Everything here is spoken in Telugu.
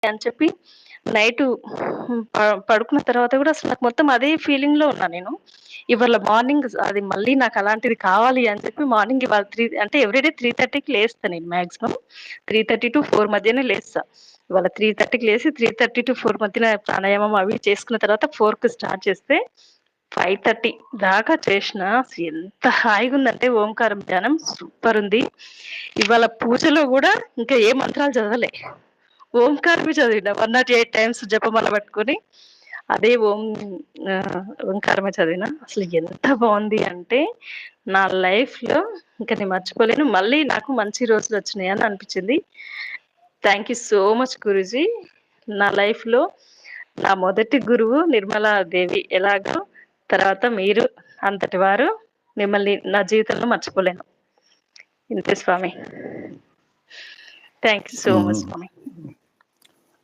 అని చెప్పి నైటు పడుకున్న తర్వాత గూడా అసలు నాకు మొత్తం అదే ఫీలింగ్‌లో ఉన్నా నేను. ఇవాళ మార్నింగ్ అది మళ్ళీ నాకు అలాంటిది కావాలి అని చెప్పి మార్నింగ్ ఇవాళ అంటే ఎవ్రీడే 3:30కి లేస్తా నేను మాక్సిమం. 3:30-4 మధ్యనే లేస్తా. ఇవాళ 3:30కి లేసి 3:30-4 మధ్యన ప్రాణాయామం అవి చేసుకున్న తర్వాత 4కి స్టార్ట్ చేస్తే 5:30 దాకా చేషినా అసలు ఎంత హాయిగుందంటే ఓంకారం ధ్యానం సూపరుంది. ఇవాళ పూజలో గూడా ఇంకా ఏ మంత్రాలు చదవలే. ఓంకారమే చదివిన 108 టైమ్స్ జపమాల పట్టుకొని అదే ఓంకారమే చదివిన. అసలు ఎంత బావుంది అంటే నా లైఫ్‌లో ఇంక నేను మర్చిపోలేను. మళ్ళీ నాకు మంచి రోజులొచ్చినాయని అనిపిచ్చింది. Thank you so much Guruji. నా లైఫ్‌లో నా మొదటి గురువు నిర్మలా దేవి ఎలాగో తర్వాత మీరు అంతటి వారు. మిమ్మల్ని నా జీవితంలో మర్చిపోలేను. ఇంతే స్వామి. థాంక్ యూ సో మచ్ హ్మ్. స్వామి.